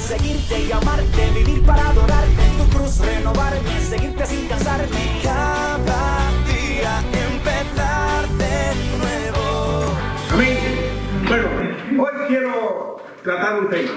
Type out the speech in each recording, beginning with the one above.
seguirte y amarte, vivir para adorarte, en tu cruz renovarme, seguirte sin cansarme. Cada día empezar de nuevo. Amén. Bueno, hoy quiero tratar un tema.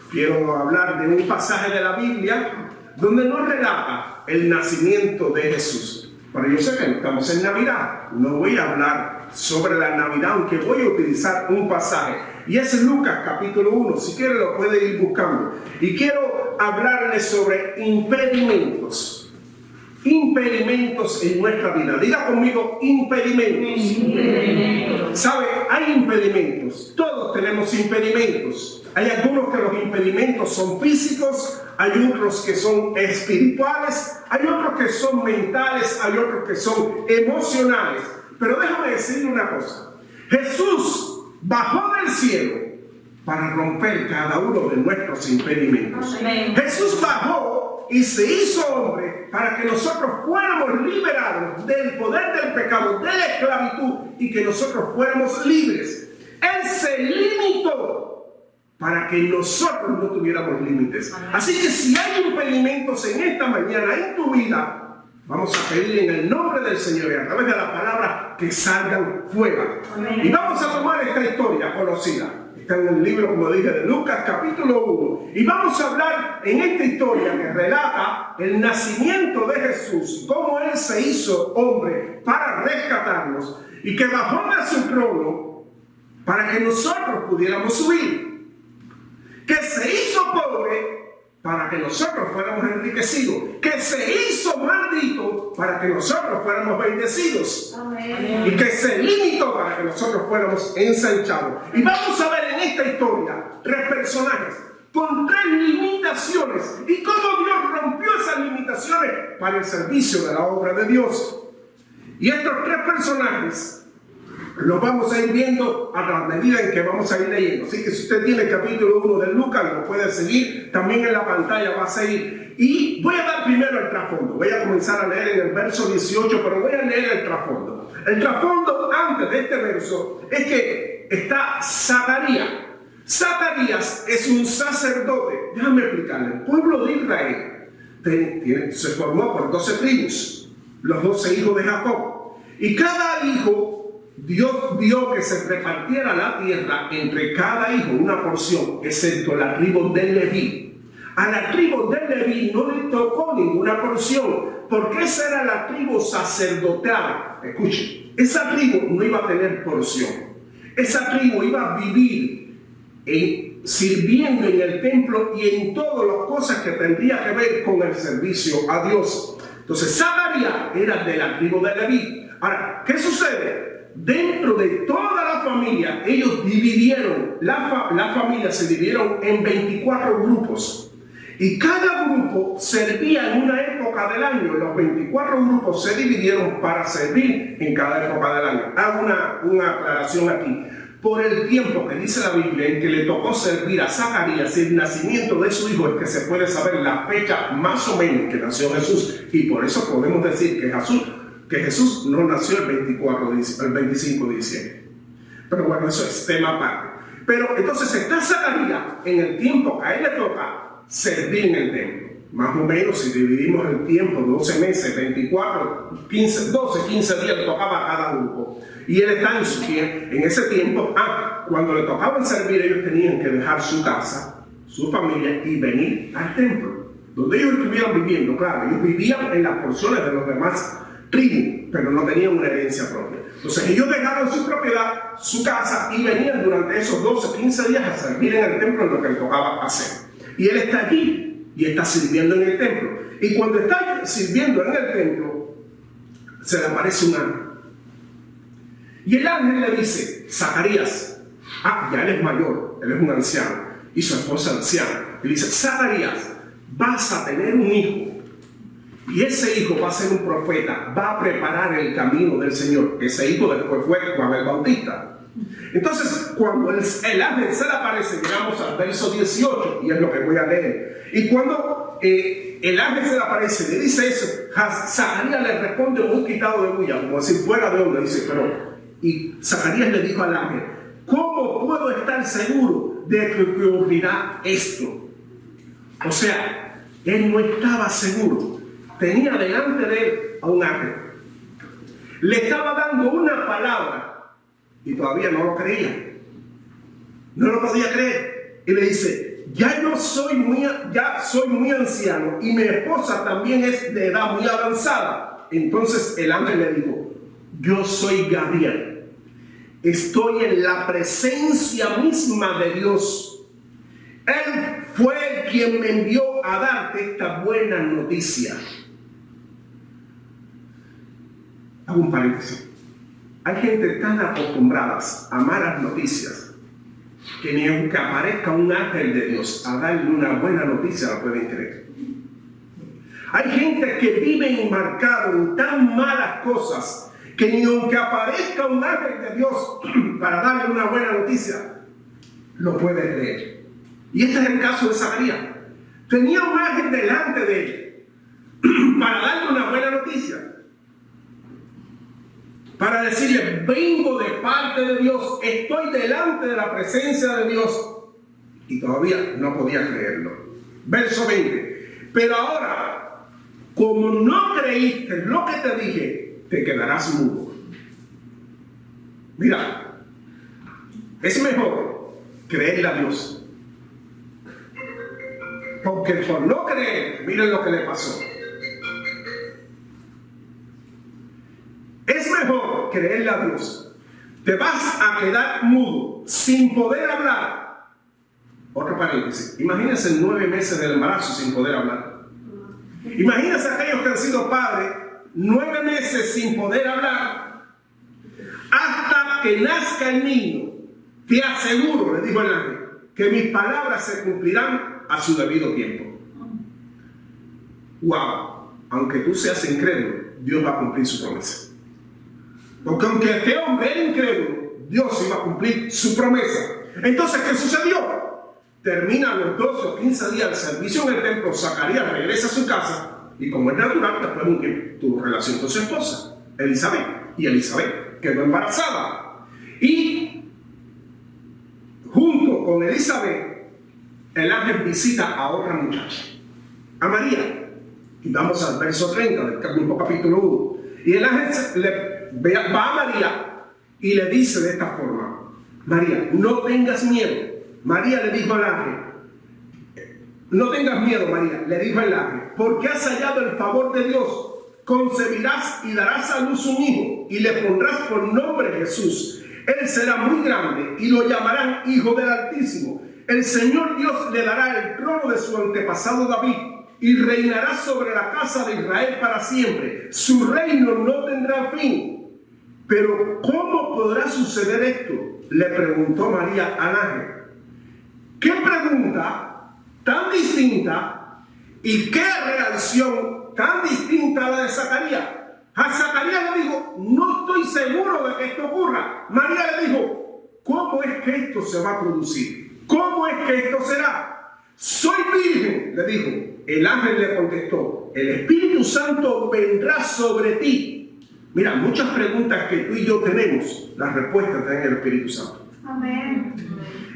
Quiero hablar de un pasaje de la Biblia donde nos relata el nacimiento de Jesús. Pero yo sé que no estamos en Navidad. No voy a hablar sobre la Navidad, aunque voy a utilizar un pasaje. Y es Lucas capítulo 1. Si quiere lo puede ir buscando. Y quiero hablarles sobre impedimentos. Impedimentos en nuestra vida. Diga conmigo, impedimentos. Impedimentos. ¿Sabe? Hay impedimentos. Todos tenemos impedimentos. Hay algunos que los impedimentos son físicos, hay otros que son espirituales, hay otros que son mentales, hay otros que son emocionales. Pero déjame decirle una cosa. Jesús bajó del cielo para romper cada uno de nuestros impedimentos. Amén. Jesús bajó y se hizo hombre para que nosotros fuéramos liberados del poder del pecado, de la esclavitud, y que nosotros fuéramos libres. Él se limitó para que nosotros no tuviéramos límites. Así que si hay impedimentos en esta mañana en tu vida, vamos a pedir en el nombre del Señor y a través de la palabra que salgan fuera. Amén. Y vamos a tomar esta historia conocida. Está en el libro, como dije, de Lucas capítulo 1. Y vamos a hablar en esta historia que relata el nacimiento de Jesús, cómo Él se hizo hombre para rescatarnos y que bajó de su trono para que nosotros pudiéramos subir. Que se hizo pobre para que nosotros fuéramos enriquecidos, que se hizo maldito para que nosotros fuéramos bendecidos. Amén. Y que se limitó para que nosotros fuéramos ensanchados. Y vamos a ver en esta historia 3 personajes con 3 limitaciones y cómo Dios rompió esas limitaciones para el servicio de la obra de Dios. Y estos 3 personajes los vamos a ir viendo a la medida en que vamos a ir leyendo. Así que si usted tiene el capítulo 1 de Lucas, lo puede seguir. También en la pantalla va a seguir. Y voy a dar primero el trasfondo. Voy a comenzar a leer en el verso 18, pero voy a leer el trasfondo. El trasfondo antes de este verso es que está Zacarías. Zacarías es un sacerdote. Déjame explicarle. El pueblo de Israel se formó por 12 tribus, los 12 hijos de Jacob. Y cada hijo, Dios vio que se repartiera la tierra entre cada hijo una porción, excepto la tribu de Leví. A la tribu de Leví no le tocó ninguna porción, porque esa era la tribu sacerdotal. Escuchen, esa tribu no iba a tener porción. Esa tribu iba a vivir sirviendo en el templo y en todas las cosas que tendría que ver con el servicio a Dios. Entonces, Zacarías era de la tribu de Leví. Ahora, ¿qué sucede? Dentro de toda la familia, ellos dividieron, la familia se dividieron en 24 grupos. Y cada grupo servía en una época del año. Los 24 grupos se dividieron para servir en cada época del año. Hago una aclaración aquí. Por el tiempo que dice la Biblia en que le tocó servir a Zacarías, el nacimiento de su hijo, es que se puede saber la fecha más o menos que nació Jesús. Y por eso podemos decir que Jesús no nació el 25 de diciembre. Pero bueno, eso es tema aparte. Pero entonces está Zacarías en el tiempo que a él le toca servir en el templo. Más o menos, si dividimos el tiempo, 12 meses, 24, 15, 12, 15 días le tocaba a cada grupo. Y él está en ese tiempo, cuando le tocaban servir, ellos tenían que dejar su casa, su familia y venir al templo, donde ellos estuvieran viviendo. Claro, ellos vivían en las porciones de los demás tribus, pero no tenían una herencia propia. Entonces ellos dejaron su propiedad, su casa, y venían durante esos 12, 15 días a servir en el templo en lo que le tocaba hacer. Y él está allí y está sirviendo en el templo. Y cuando está sirviendo en el templo, se le aparece un ángel. Y el ángel le dice: Zacarías, ya él es mayor, él es un anciano, y su esposa anciana. Y dice: Zacarías, vas a tener un hijo. Y ese hijo va a ser un profeta, va a preparar el camino del Señor. Ese hijo después fue Juan el Bautista. Entonces, cuando el ángel se le aparece, llegamos al verso 18, y es lo que voy a leer. Y cuando el ángel se le aparece, le dice eso, Zacarías le responde muy quitado de bulla, como si fuera de onda. Dice, y Zacarías le dijo al ángel: ¿cómo puedo estar seguro de que ocurrirá esto? O sea, él no estaba seguro. Tenía delante de él a un ángel. Le estaba dando una palabra y todavía no lo creía. No lo podía creer. Y le dice, ya soy muy anciano y mi esposa también es de edad muy avanzada. Entonces el ángel le dijo, yo soy Gabriel. Estoy en la presencia misma de Dios. Él fue el quien me envió a darte esta buena noticia. Hago un paréntesis. Hay gente tan acostumbrada a malas noticias que ni aunque aparezca un ángel de Dios a darle una buena noticia la pueden creer. Hay gente que vive enmarcado en tan malas cosas que ni aunque aparezca un ángel de Dios para darle una buena noticia, lo puede creer. Y este es el caso de Zacarías. Tenía un ángel delante de él para darle una buena noticia. Para decirle, vengo de parte de Dios, estoy delante de la presencia de Dios. Y todavía no podía creerlo. Verso 20. Pero ahora, como no creíste lo que te dije, te quedarás mudo. Mira, es mejor creerle a Dios. Porque por no creer, miren lo que le pasó. Es mejor creerle a Dios. Te vas a quedar mudo, sin poder hablar. Otro paréntesis. Imagínense 9 meses del embarazo sin poder hablar. Imagínense aquellos que han sido padres 9 meses sin poder hablar. Hasta que nazca el niño, te aseguro, le dijo el ángel, que mis palabras se cumplirán a su debido tiempo. Wow, aunque tú seas incrédulo, Dios va a cumplir su promesa. Porque aunque este hombre era incrédulo, Dios iba a cumplir su promesa. Entonces, ¿qué sucedió? Termina los 12 o 15 días de servicio en el templo, Zacarías regresa a su casa y, como es natural, después de un tiempo tuvo relación con su esposa, Elizabeth. Y Elizabeth quedó embarazada. Y junto con Elizabeth, el ángel visita a otra muchacha, a María. Y vamos al verso 30 del mismo capítulo 1. Y el ángel va a María y le dice de esta forma, María, no tengas miedo. María le dijo al ángel, no tengas miedo, María, le dijo el ángel, porque has hallado el favor de Dios. Concebirás y darás a luz un hijo y le pondrás por nombre Jesús. Él será muy grande y lo llamarán Hijo del Altísimo. El Señor Dios le dará el trono de su antepasado David y reinará sobre la casa de Israel para siempre. Su reino no tendrá fin. Pero ¿cómo podrá suceder esto?, le preguntó María al ángel. ¿Qué pregunta tan distinta y qué reacción tan distinta a la de Zacarías? A Zacarías le dijo, no estoy seguro de que esto ocurra. María le dijo, ¿cómo es que esto se va a producir? ¿Cómo es que esto será? Soy virgen, le dijo. El ángel le contestó, el Espíritu Santo vendrá sobre ti. Mira, muchas preguntas que tú y yo tenemos, las respuestas están en el Espíritu Santo. Amén.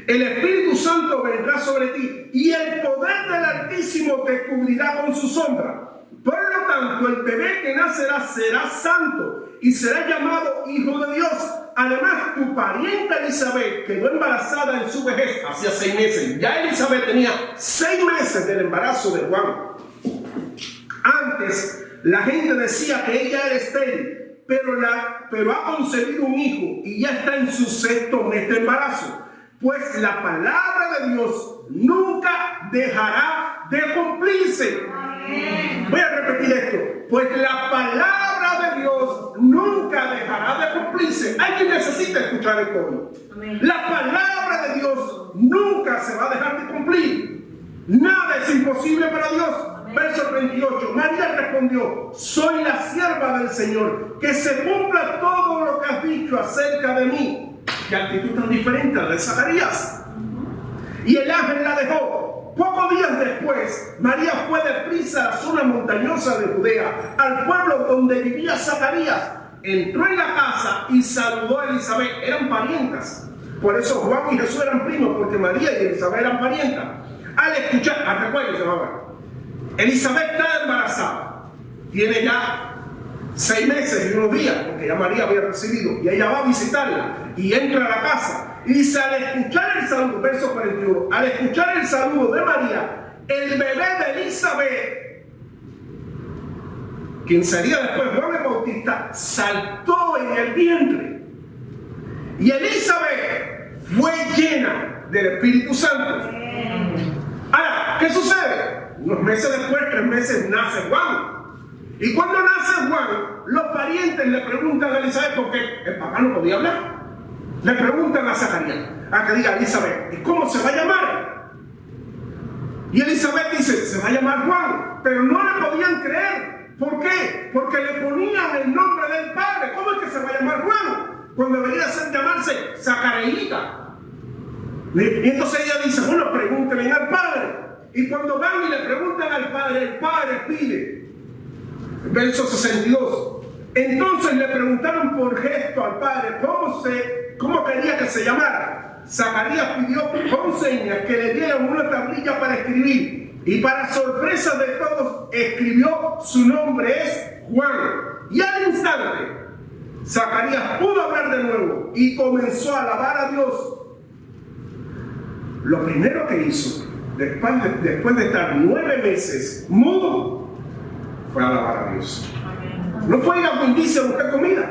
El Espíritu Santo vendrá sobre ti y el poder del Altísimo te cubrirá con su sombra. Por lo tanto, el bebé que nacerá será santo y será llamado Hijo de Dios. Además, tu parienta Elizabeth quedó embarazada en su vejez, hacía 6 meses. Ya Elizabeth tenía 6 meses del embarazo de Juan. Antes, la gente decía que ella era estéril, pero ha concebido un hijo y ya está en su 6º mes de embarazo. Pues la palabra de Dios nunca dejará de cumplirse. Amén. Voy a repetir esto. Pues la palabra de Dios nunca dejará de cumplirse. Alguien necesita escuchar esto hoy. Amén. La palabra de Dios nunca se va a dejar de cumplir. Nada es imposible para Dios. Amén. Verso 38. María respondió, soy la sierva del Señor, que se cumpla todo lo que has dicho acerca de mí. Qué actitud tan diferente a la de Zacarías. Y el ángel la dejó. Pocos días después, María fue deprisa a la zona montañosa de Judea, al pueblo donde vivía Zacarías. Entró en la casa y saludó a Elizabeth. Eran parientas. Por eso Juan y Jesús eran primos, porque María y Elizabeth eran parientas. Al escuchar, recuérdense, Elizabeth está embarazada, tiene ya 6 meses y unos días, porque ya María había recibido, y ella va a visitarla y entra a la casa y dice: al escuchar el saludo, verso 41, al escuchar el saludo de María, el bebé de Elizabeth, quien sería después Juan el Bautista, saltó en el vientre, y Elizabeth fue llena del Espíritu Santo. Ahora, ¿qué sucede? Unos meses después, 3 meses, nace Juan. Y cuando nace Juan, los parientes le preguntan a Elizabeth, porque el papá no podía hablar, le preguntan a Zacarías, a que diga: Elizabeth, ¿y cómo se va a llamar? Y Elizabeth dice: se va a llamar Juan. Pero no le podían creer. ¿Por qué? Porque le ponían el nombre del padre. ¿Cómo es que se va a llamar Juan? Cuando debería llamarse Zacareíta. Y entonces ella dice: bueno, pregúntenle al padre. Y cuando van y le preguntan al padre, el padre pide. Verso 62. Entonces le preguntaron por gesto al padre cómo quería que se llamara. Zacarías pidió con señas que le dieran una tablilla para escribir. Y para sorpresa de todos, escribió: su nombre es Juan. Y al instante, Zacarías pudo hablar de nuevo y comenzó a alabar a Dios. Lo primero que hizo, después de estar 9 meses mudo, fue alabar a Dios. No fue ir a Wendy's a buscar comida.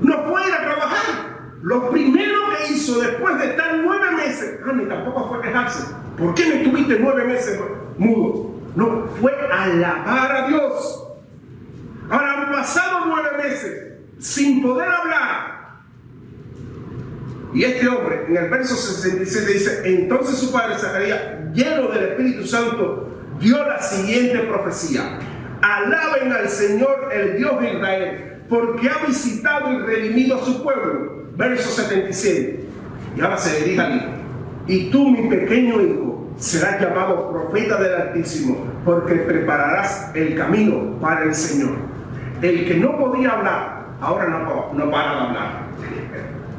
No fue ir a trabajar. Lo primero que hizo después de estar 9 meses, ni tampoco fue quejarse. ¿Por qué me estuviste 9 meses mudo? No, fue alabar a Dios. Ahora han pasado 9 meses sin poder hablar. Y este hombre, en el verso 67 dice: entonces su padre Zacarías, lleno del Espíritu Santo, dio la siguiente profecía: alaben al Señor, el Dios de Israel, porque ha visitado y redimido a su pueblo. Verso 77. Y ahora se dirige al hijo: y tú, mi pequeño hijo, serás llamado profeta del Altísimo, porque prepararás el camino para el Señor. El que no podía hablar, ahora no para de hablar.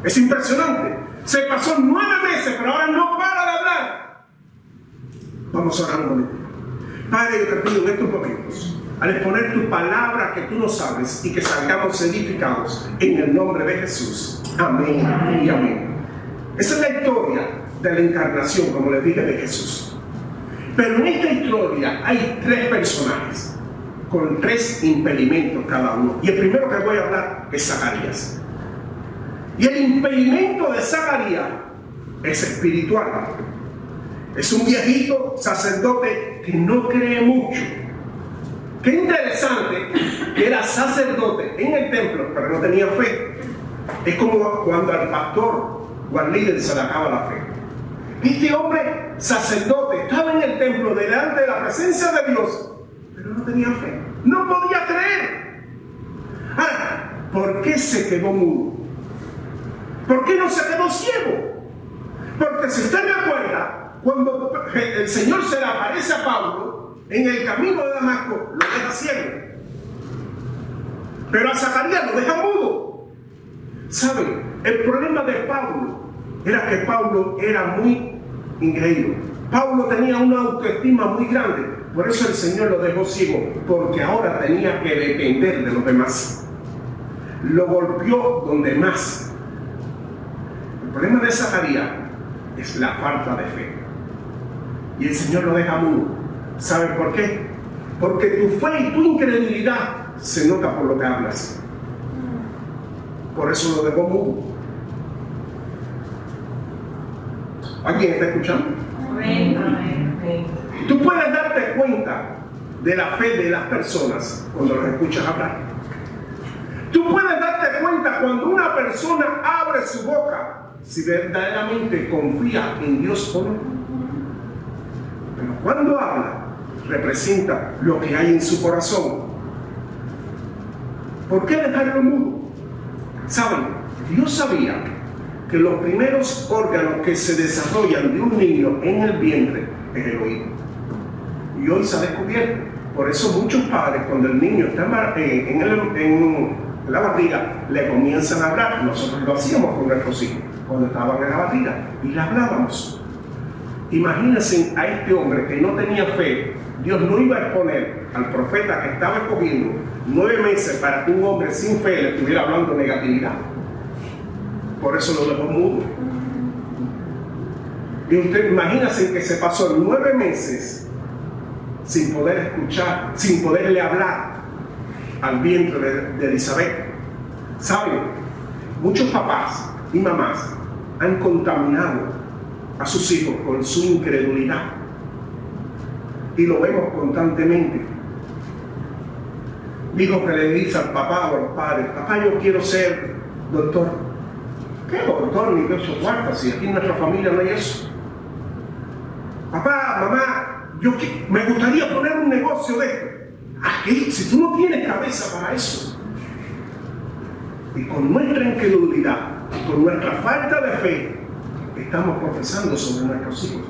Es impresionante. Se pasó 9 meses, pero ahora no para de hablar. Vamos a orar un momento. Padre, yo te pido en estos momentos, al exponer tu palabra que tú no sabes, y que salgamos edificados en el nombre de Jesús. Amén, amén y amén. Esa es la historia de la encarnación, como les dije, de Jesús. Pero en esta historia hay 3 personajes con 3 impedimentos cada uno. Y el primero que voy a hablar es Zacarías. Y el impedimento de Zacarías es espiritual. Es un viejito sacerdote que no cree mucho. Qué interesante que era sacerdote en el templo, pero no tenía fe. Es como cuando al pastor o al líder se le acaba la fe. Este hombre sacerdote estaba en el templo delante de la presencia de Dios, pero no tenía fe. No podía creer. Ahora, ¿por qué se quedó mudo? ¿Por qué no se quedó ciego? Porque si usted recuerda, cuando el Señor se le aparece a Pablo en el camino de Damasco, lo deja ciego. Pero a Zacarías lo deja mudo. ¿Saben? El problema de Pablo era que Pablo era muy ingreído. Pablo tenía una autoestima muy grande. Por eso el Señor lo dejó ciego, porque ahora tenía que depender de los demás. Lo golpeó donde más. El problema de Zacarías es la falta de fe. Y el Señor lo deja mudo. ¿Saben por qué? Porque tu fe y tu incredulidad se nota por lo que hablas. Por eso lo dejó mudo. ¿Alguien está escuchando? Tú puedes darte cuenta de la fe de las personas cuando los escuchas hablar. Tú puedes darte cuenta cuando una persona abre su boca si verdaderamente confía en Dios o no. Pero cuando habla, representa lo que hay en su corazón. ¿Por qué dejarlo mudo? ¿Saben? Dios sabía que los primeros órganos que se desarrollan de un niño en el vientre es el oído. Y hoy se ha descubierto. Por eso muchos padres, cuando el niño está en la barriga, le comienzan a hablar. Nosotros lo hacíamos con nuestros hijos cuando estaban en la barriga y le hablábamos. Imagínense a este hombre que no tenía fe. Dios no iba a exponer al profeta que estaba escogiendo 9 meses para que un hombre sin fe le estuviera hablando negatividad. Por eso lo dejó mudo. Y usted imagínese que se pasó 9 meses sin poder escuchar, sin poderle hablar al vientre de Elizabeth. ¿Saben? Muchos papás y mamás han contaminado a sus hijos con su incredulidad. Y lo vemos constantemente. Hijos que le dicen al papá o a los padres: papá, yo quiero ser doctor. ¿Qué doctor? Ni que 8 cuartos, si aquí en nuestra familia no hay eso. Papá, mamá, me gustaría poner un negocio de esto. Aquí, si tú no tienes cabeza para eso. Y con nuestra incredulidad, con nuestra falta de fe, estamos profesando sobre nuestros hijos.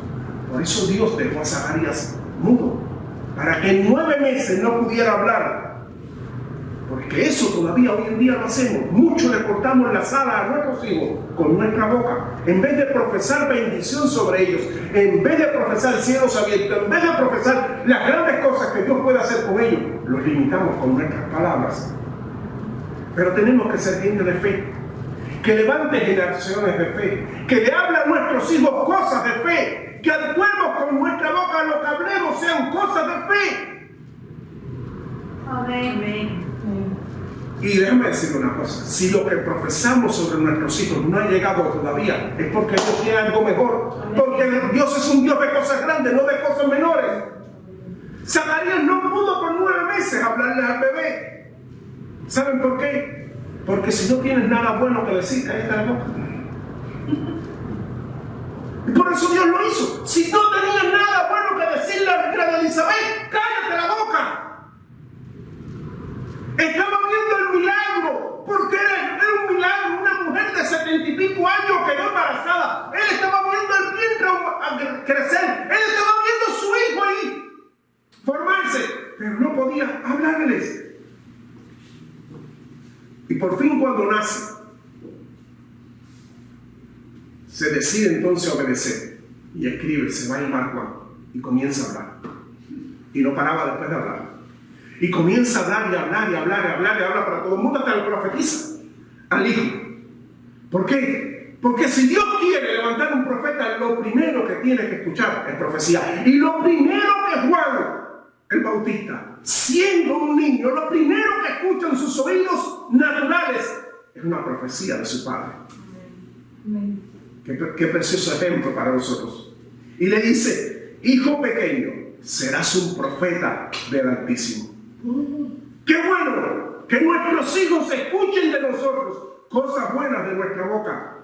Por eso Dios dejó a Zacarías mudo, para que en 9 meses no pudiera hablar. Porque eso todavía hoy en día lo hacemos. Mucho le cortamos las alas a nuestros hijos con nuestra boca. En vez de profesar bendición sobre ellos, en vez de profesar cielos abiertos, en vez de profesar las grandes cosas que Dios puede hacer con ellos, los limitamos con nuestras palabras. Pero tenemos que ser gente de fe, que levante generaciones de fe, que le hable a nuestros hijos cosas de fe, que actuemos con nuestra boca, lo que hablemos sean cosas de fe. Amén. Y déjame decir una cosa: si lo que profesamos sobre nuestros hijos no ha llegado todavía, es porque Dios tiene algo mejor. Porque Dios es un Dios de cosas grandes, no de cosas menores. Zacarías no pudo por 9 meses hablarle al bebé. ¿Saben por qué? Porque si no tienes nada bueno que decir, cállate la boca. Y por eso Dios lo hizo. Si no tenías nada bueno que decirle a Elizabeth, cállate la boca. Estaba viendo el milagro, porque era un milagro. Una mujer de 70 y pico años quedó embarazada. Él estaba viendo el vientre crecer. Él estaba viendo su hijo ahí formarse, pero no podía hablarles. Y por fin, cuando nace, se decide entonces obedecer y escribe: se va a llamar Juan, y comienza a hablar. Y no paraba después de hablar. Y comienza a hablar y hablar y hablar y hablar y hablar para todo el mundo, hasta lo profetiza al hijo. ¿Por qué? Porque si Dios quiere levantar un profeta, lo primero que tiene que escuchar es profecía. Y lo primero que Juan el Bautista, siendo un niño, lo primero que escucha en sus oídos naturales es una profecía de su padre. Qué precioso ejemplo para nosotros. Y le dice: hijo pequeño, serás un profeta del Altísimo. Qué bueno que nuestros hijos escuchen de nosotros cosas buenas de nuestra boca.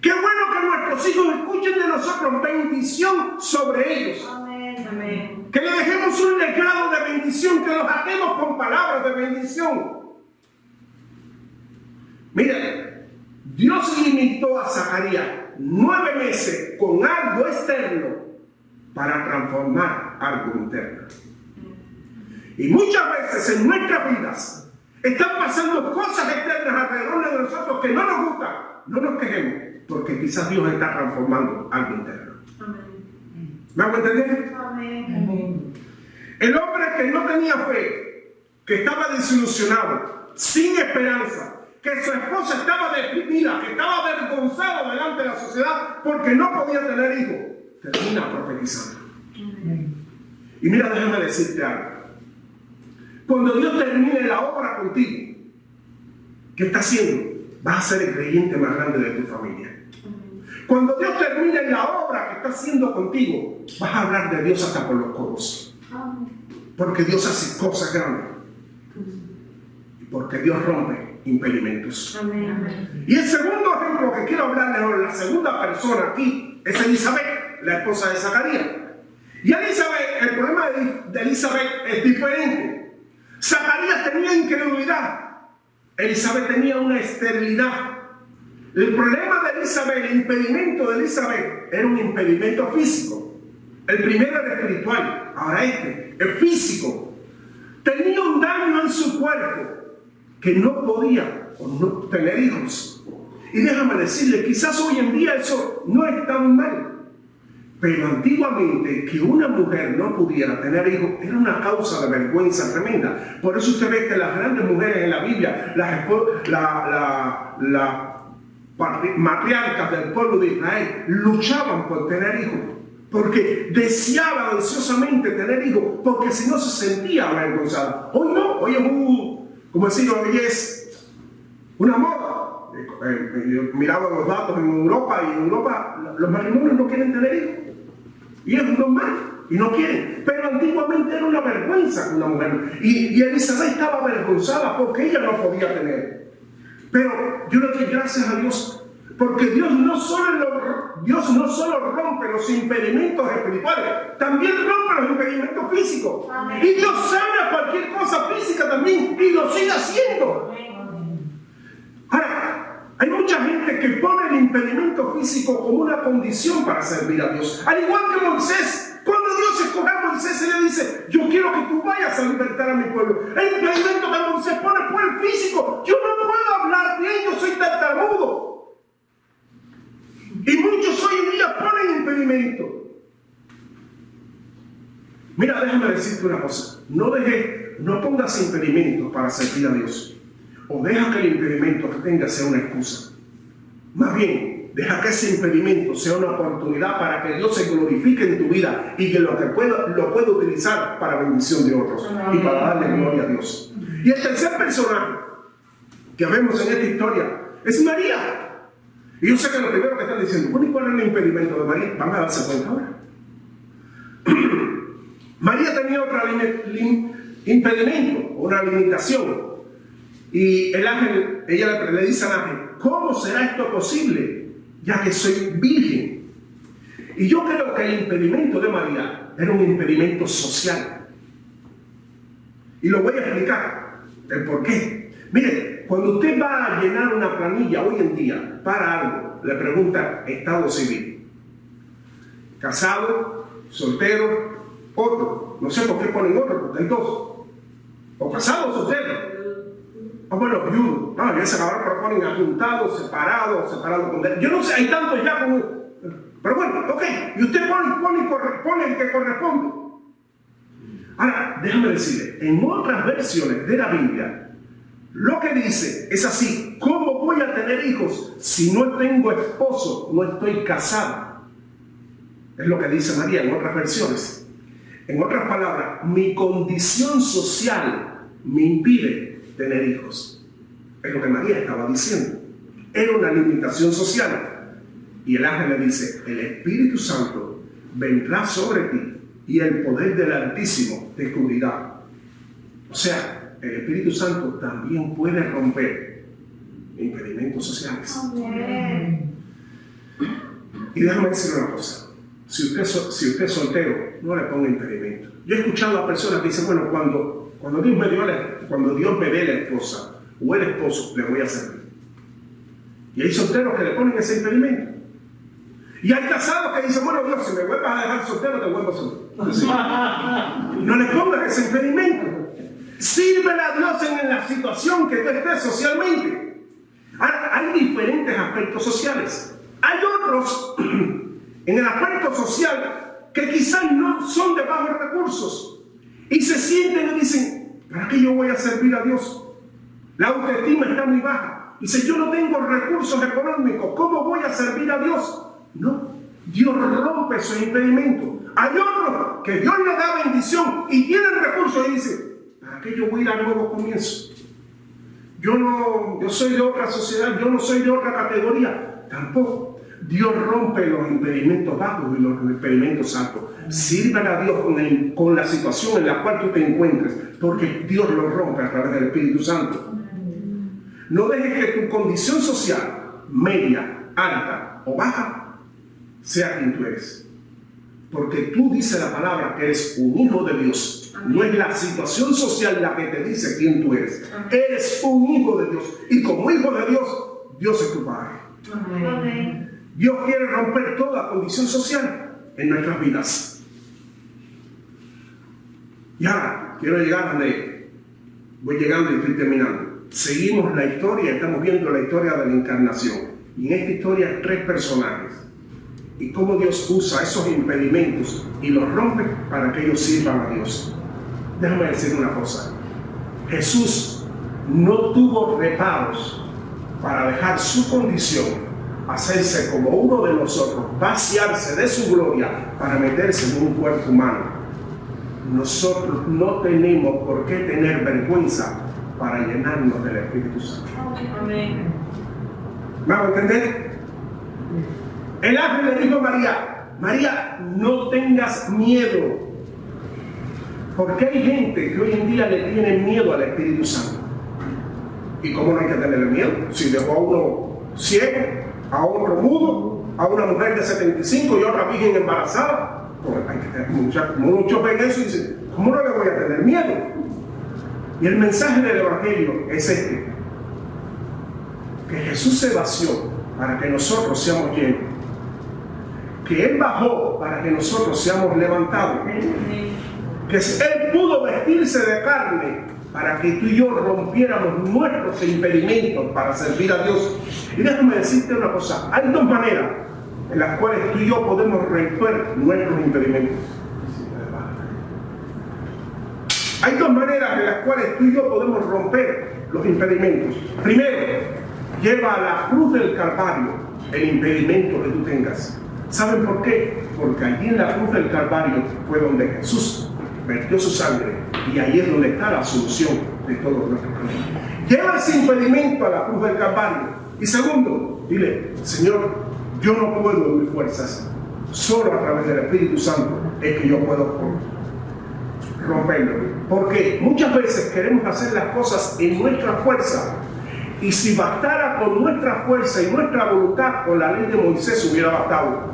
Qué bueno que nuestros hijos escuchen de nosotros bendición sobre ellos. Amén. Amén. Que le dejemos un legado de bendición, que los atemos con palabras de bendición. Mira, Dios limitó a Zacarías 9 meses con algo externo para transformar algo interno. Y muchas veces en nuestras vidas están pasando cosas externas alrededor de nosotros que no nos gustan. No nos quejemos, porque quizás Dios está transformando algo interno. Amén. ¿Me hago entender? Amén. El hombre que no tenía fe, que estaba desilusionado, sin esperanza, que su esposa estaba deprimida, que estaba avergonzado delante de la sociedad porque no podía tener hijos, termina profetizando. Y mira, déjame decirte algo. Cuando Dios termine la obra contigo, ¿qué está haciendo? Vas a ser el creyente más grande de tu familia. Cuando Dios termine la obra que está haciendo contigo, vas a hablar de Dios hasta por los codos. Porque Dios hace cosas grandes. Y porque Dios rompe impedimentos. Amén. Y el segundo ejemplo que quiero hablarles ahora, la segunda persona aquí, es Elizabeth, la esposa de Zacarías. Y Elizabeth, el problema de Elizabeth es diferente. Zacarías tenía incredulidad. Elizabeth tenía una esterilidad. El problema de Elizabeth, el impedimento de Elizabeth, era un impedimento físico. El primero era espiritual, ahora es físico. Tenía un daño en su cuerpo que no podía no tener hijos. Y déjame decirle, quizás hoy en día eso no es tan mal. Pero antiguamente, que una mujer no pudiera tener hijos era una causa de vergüenza tremenda. Por eso usted ve que las grandes mujeres en la Biblia, las matriarcas del pueblo de Israel, luchaban por tener hijos. Porque deseaban ansiosamente tener hijos, porque si no se sentían avergonzadas. Hoy no, hoy es como decirlo, hoy es una moda. Yo miraba los datos en Europa, y en Europa los matrimonios no quieren tener hijos. Y es normal, y no quieren. Pero antiguamente era una vergüenza con una mujer. Y Elizabeth estaba avergonzada porque ella no podía tener. Pero yo le doy gracias a Dios, porque Dios no solo rompe los impedimentos espirituales, también rompe los impedimentos físicos. Amén. Y Dios sana cualquier cosa física también, y lo sigue haciendo. Ahora, hay mucha gente que pone el impedimento físico como una condición para servir a Dios. Al igual que Moisés, cuando Dios escoge a Moisés, se le dice: yo quiero que tú vayas a libertar a mi pueblo. El impedimento que Moisés pone fue el físico. Yo no puedo hablar bien, yo soy tartamudo. Y muchos hoy en día ponen impedimento. Mira, déjame decirte una cosa. No pongas impedimentos para servir a Dios. O deja que el impedimento que tengas sea una excusa. Más bien, deja que ese impedimento sea una oportunidad para que Dios se glorifique en tu vida y que lo pueda utilizar para bendición de otros y para darle gloria a Dios. Y el tercer personaje que vemos en esta historia es María. Y yo sé que lo primero que están diciendo: bueno, ¿y cuál es el impedimento de María? Van a darse cuenta ahora. María tenía otro impedimento, una limitación. Y el ángel, ella le dice al ángel: ¿cómo será esto posible, ya que soy virgen? Y yo creo que el impedimento de María era un impedimento social. Y lo voy a explicar el por qué. Mire, cuando usted va a llenar una planilla hoy en día para algo, le pregunta estado civil. Casado, soltero, otro. No sé por qué ponen otro, porque hay dos. O casado o soltero. Bueno, viudo. No, ya se acabaron, pero ponen apuntados, separados con... Yo no sé, hay tantos ya como... Pero bueno, ok. Y usted pone el que corresponde. Ahora, déjame decirle, en otras versiones de la Biblia, lo que dice es así: ¿cómo voy a tener hijos si no tengo esposo, no estoy casada? Es lo que dice María en otras versiones. En otras palabras, mi condición social me impide tener hijos. Es lo que María estaba diciendo. Era una limitación social. Y el ángel le dice: el Espíritu Santo vendrá sobre ti y el poder del Altísimo te cubrirá. O sea, el Espíritu Santo también puede romper impedimentos sociales. Amén. Y déjame decir una cosa: si usted es soltero, no le ponga impedimento. Yo he escuchado a personas que dicen: bueno, cuando Dios me dé la esposa o el esposo, le voy a servir. Y hay solteros que le ponen ese impedimento. Y hay casados que dicen: bueno, Dios, si me vuelvas a dejar soltero, te vuelvo a soltero. No le pongas ese impedimento. Sírvele a Dios en la situación que tú estés socialmente. Ahora, hay diferentes aspectos sociales. Hay otros en el aspecto social que quizás no son de bajos recursos y se sienten y dicen: ¿para qué yo voy a servir a Dios? La autoestima está muy baja. Dice: yo no tengo recursos económicos, ¿cómo voy a servir a Dios? No, Dios rompe esos impedimentos. Hay otros que Dios les da bendición y tienen recursos y dicen: ¿para qué yo voy a ir a nuevos comienzos? Yo soy de otra sociedad, yo no soy de otra categoría. Tampoco. Dios rompe los impedimentos bajos y los impedimentos altos. Sírvale a Dios con la situación en la cual tú te encuentres, porque Dios lo rompe a través del Espíritu Santo. No dejes que tu condición social, media, alta o baja, sea quien tú eres. Porque tú dices la palabra que eres un hijo de Dios. No es la situación social la que te dice quién tú eres. Eres un hijo de Dios. Y como hijo de Dios, Dios es tu Padre. Amén. Dios quiere romper toda condición social en nuestras vidas. Y ahora, quiero llegar donde voy llegando y estoy terminando. Seguimos la historia, estamos viendo la historia de la encarnación. Y en esta historia hay tres personajes. y cómo Dios usa esos impedimentos y los rompe para que ellos sirvan a Dios. Déjame decir una cosa. Jesús no tuvo reparos para dejar su condición, hacerse como uno de nosotros, vaciarse de su gloria para meterse en un cuerpo humano. Nosotros no tenemos por qué tener vergüenza para llenarnos del Espíritu Santo. Amén. ¿Me van a entender? El ángel le dijo a María: María, no tengas miedo. Porque hay gente que hoy en día le tiene miedo al Espíritu Santo. ¿Y cómo no hay que tenerle miedo? Si dejó a uno ciego, a otro mudo, a una mujer de 75 y otra virgen embarazada, pues hay que tener muchos ven eso y dicen: ¿cómo no le voy a tener miedo? Y el mensaje del Evangelio es este: que Jesús se vació para que nosotros seamos llenos, que Él bajó para que nosotros seamos levantados, que Él pudo vestirse de carne para que tú y yo rompiéramos nuestros impedimentos para servir a Dios. Y déjame decirte una cosa: hay dos maneras en las cuales tú y yo podemos romper nuestros impedimentos. Hay dos maneras en las cuales tú y yo podemos romper los impedimentos. Primero, lleva a la cruz del Calvario el impedimento que tú tengas. ¿Saben por qué? Porque allí en la cruz del Calvario fue donde Jesús vertió su sangre, y ahí es donde está la solución de todos nuestros problemas. Lleva ese impedimento a la cruz del Calvario. Y segundo, dile: Señor, yo no puedo en mis fuerzas, solo a través del Espíritu Santo es que yo puedo romperlo. Porque muchas veces queremos hacer las cosas en nuestra fuerza, y si bastara con nuestra fuerza y nuestra voluntad, con la ley de Moisés hubiera bastado.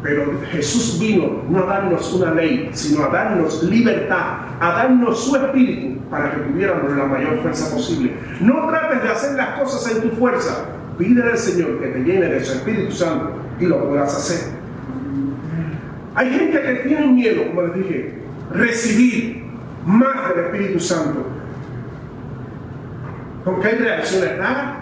Pero Jesús vino no a darnos una ley, sino a darnos libertad, a darnos su espíritu para que tuviéramos la mayor fuerza posible. No trates de hacer las cosas en tu fuerza. Pídele al Señor que te llene de su Espíritu Santo y lo podrás hacer. Hay gente que tiene miedo, como les dije, recibir más del Espíritu Santo, porque hay reacciones raras,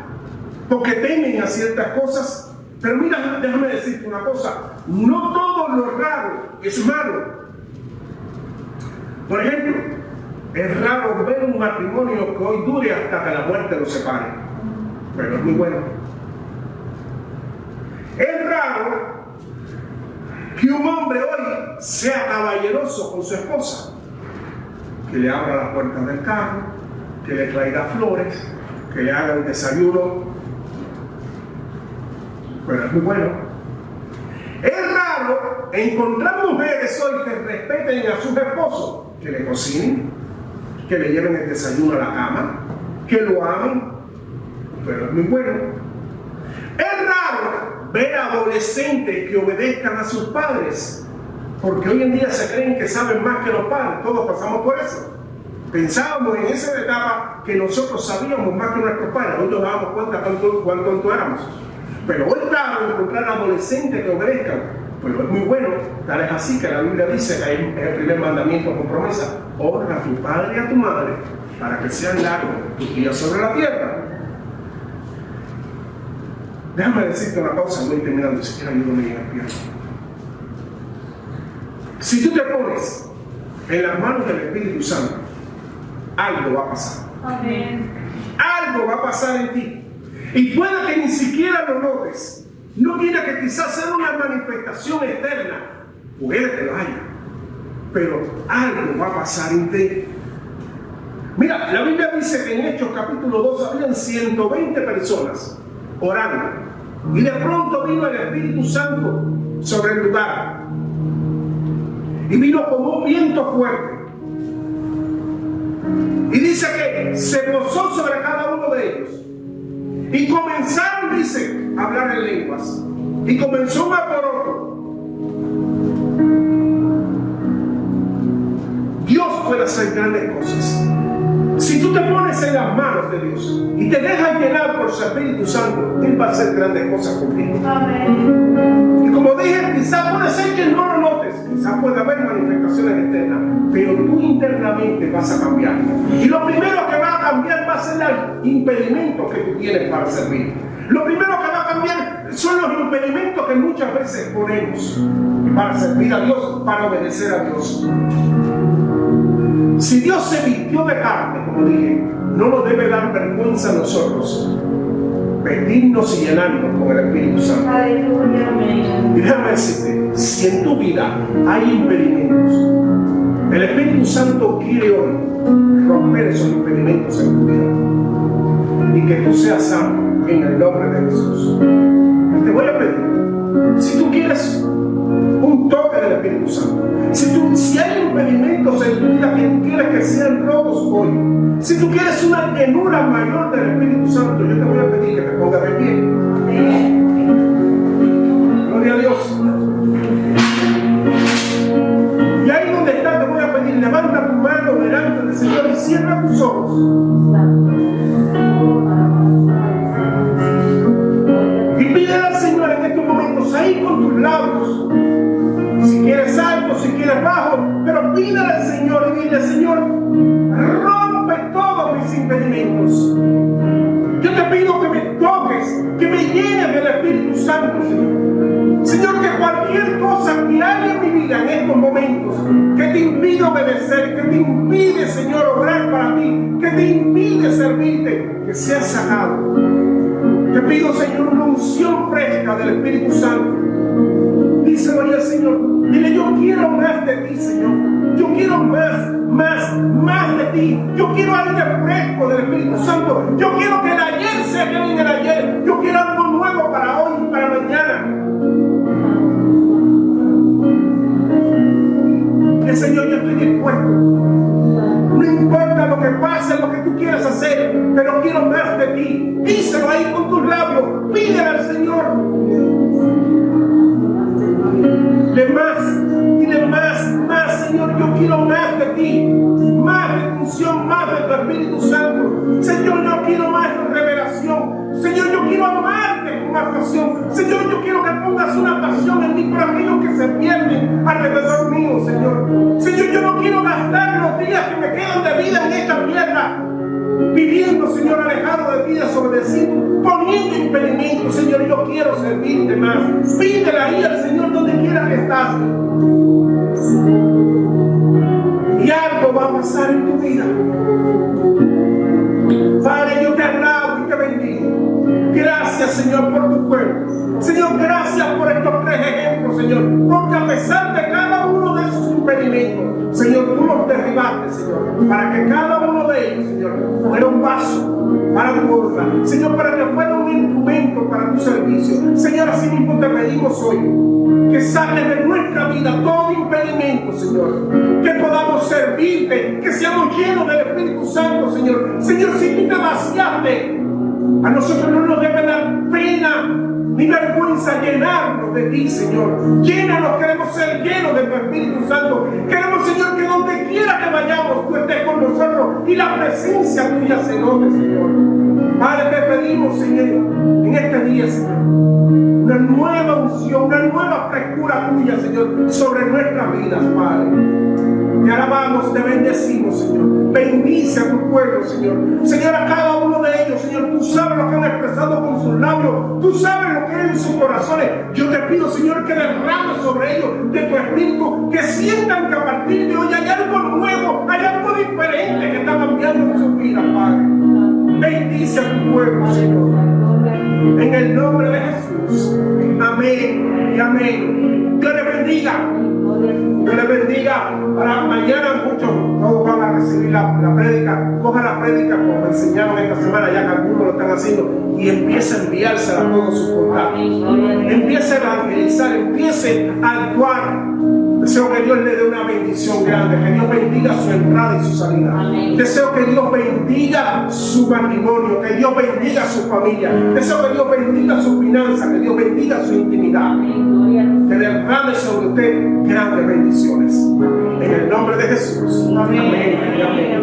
porque temen a ciertas cosas. Pero mira, déjame decirte una cosa: no todo lo raro es malo. Por ejemplo, es raro ver un matrimonio que hoy dure hasta que la muerte los separe, pero es muy bueno. Es raro que un hombre hoy sea caballeroso con su esposa, que le abra las puertas del carro, que le traiga flores, que le haga el desayuno, pero es muy bueno. Es raro encontrar mujeres hoy que respeten a sus esposos, que le cocinen, que le lleven el desayuno a la cama, que lo amen, pero es muy bueno. Es raro ver adolescentes que obedezcan a sus padres, porque hoy en día se creen que saben más que los padres. Todos pasamos por eso. Pensábamos en esa etapa que nosotros sabíamos más que nuestros padres. Hoy nos damos cuenta cuán tontos éramos. Pero hoy es raro encontrar adolescentes que obedezcan, pero es muy bueno. Tal es así que la Biblia dice que hay el primer mandamiento con promesa: honra a tu padre y a tu madre para que sean largos tus días sobre la tierra. Déjame decirte una cosa, voy terminando, si quieres ayúdame en el piano. Si tú te pones en las manos del Espíritu Santo, algo va a pasar. Amén. Algo va a pasar en ti. Y puede que ni siquiera lo notes. No tiene que quizás ser una manifestación externa. Puede que lo haya. Pero algo va a pasar en ti. Mira, la Biblia dice que en Hechos capítulo 2 habían 120 personas orando. Y de pronto vino el Espíritu Santo sobre el lugar. Y vino como un viento fuerte. Y dice que se posó sobre cada uno de ellos. Y comenzaron, dice, a hablar en lenguas. Y comenzó un alboroto. Dios puede hacer grandes cosas. Si tú te pones en las manos de Dios y te dejas llenar por su Espíritu Santo, Él va a hacer grandes cosas contigo. Amén. Y como dije, quizás puede ser que no lo notes, quizás puede haber manifestaciones externas, pero tú internamente vas a cambiar. Y lo primero que va a cambiar va a ser el impedimento que tú tienes para servir. Lo primero que va a cambiar son los impedimentos que muchas veces ponemos para servir a Dios, para obedecer a Dios. Si Dios se vistió de carne, como dije, no nos debe dar vergüenza a nosotros vestirnos y llenarnos con el Espíritu Santo. Y déjame decirte, si en tu vida hay impedimentos, el Espíritu Santo quiere hoy romper esos impedimentos en tu vida y que tú seas sano en el nombre de Jesús. Y te voy a pedir, si tú quieres un toque del Espíritu Santo, si hay impedimentos en tu vida que tú quieres que sean rotos hoy, si tú quieres una llenura mayor del Espíritu Santo, yo te voy a pedir que te pongas de pie. Gloria a Dios. Y ahí donde estás te voy a pedir, levanta tu mano delante del Señor y cierra tus ojos. Y pídele al Señor en estos momentos, ahí con tus labios, si quieres alto, si quieres bajo, pero pídele al Señor y dile: Señor, rompe todos mis impedimentos. Yo te pido que me toques, que me llenes del Espíritu Santo, Señor. Señor, que cualquier cosa que haya en mi vida en estos momentos que te impide obedecer, que te impide, Señor, obrar para ti, que te impide servirte, que sea sacado. Te pido, Señor, una unción fresca del Espíritu Santo. Díselo al Señor. Dile: yo quiero más de ti, Señor. Yo quiero más de ti. Yo quiero aire fresco del Espíritu Santo. Yo quiero que el ayer sea que en el ayer. Yo quiero algo nuevo para hoy y para mañana. Dile: Señor, yo estoy dispuesto. No importa lo que pase, lo que tú quieras hacer, pero quiero más de ti. Díselo ahí con tus labios. Pídele al Señor. Dile más, Señor, yo quiero más de ti, más de tu unción, más de tu Espíritu Santo. Señor, yo quiero más revelación. Señor, yo quiero amarte con más pasión. Señor, yo quiero que pongas una pasión en mí por aquellos que se pierden alrededor mío, Señor. Señor, yo no quiero gastar los días que me quedan de vida en esta tierra viviendo, Señor, alejado de ti, desobedeciendo, poniendo impedimentos. Señor, yo quiero servirte más. Pídele ahí al Señor donde quiera que estás. Y algo va a pasar en tu vida. Padre, yo te alabo y te bendigo. Gracias, Señor, por tu pueblo. Señor, gracias por estos 3 ejemplos, Señor. Porque a pesar de cada uno de esos impedimentos, Señor, tú los derribaste, Señor, para que cada uno de ellos, Señor, fuera un vaso para tu honra. Señor, para que fuera un instrumento para tu servicio. Señor, así mismo te pedimos hoy que saques de nuestra vida todo impedimento, Señor. Que podamos servirte, que seamos llenos del Espíritu Santo, Señor. Señor, si tú te vaciaste, a nosotros no nos debe dar pena ni vergüenza llenarnos de ti, Señor. Llénanos, queremos ser llenos de tu Espíritu Santo. Queremos, Señor, que donde quiera que vayamos, tú estés con nosotros y la presencia tuya se note, Señor. Padre, te pedimos, Señor, en este día, Señor, una nueva unción, una nueva frescura tuya, Señor, sobre nuestras vidas, Padre. Te alabamos, te bendecimos, Señor. Bendice a tu pueblo, Señor. Señor, a cada uno de ellos, Señor, tú sabes lo que han expresado con sus labios. Tú sabes lo que hay en sus corazones. Yo te pido, Señor, que derrames sobre ellos de tu Espíritu, que sientan que a partir de hoy hay algo nuevo, hay algo diferente que está cambiando en sus vidas, Padre. Bendice a tu pueblo, Señor. En el nombre de Jesús. Amén y amén. Dios les bendiga. Dios les bendiga. Para mañana muchos todos van a recibir la prédica. Coja la prédica como me enseñaron esta semana, ya que algunos lo están haciendo, y empiece a enviársela a todos sus contactos. Empiece a evangelizar, empiece a actuar. Deseo que Dios le dé una bendición grande, que Dios bendiga su entrada y su salida. Deseo que Dios bendiga su matrimonio, que Dios bendiga su familia. Deseo que Dios bendiga su finanza, que Dios bendiga su intimidad. Que derrame sobre usted grandes bendiciones. En el nombre de Jesús. Amén. Amén.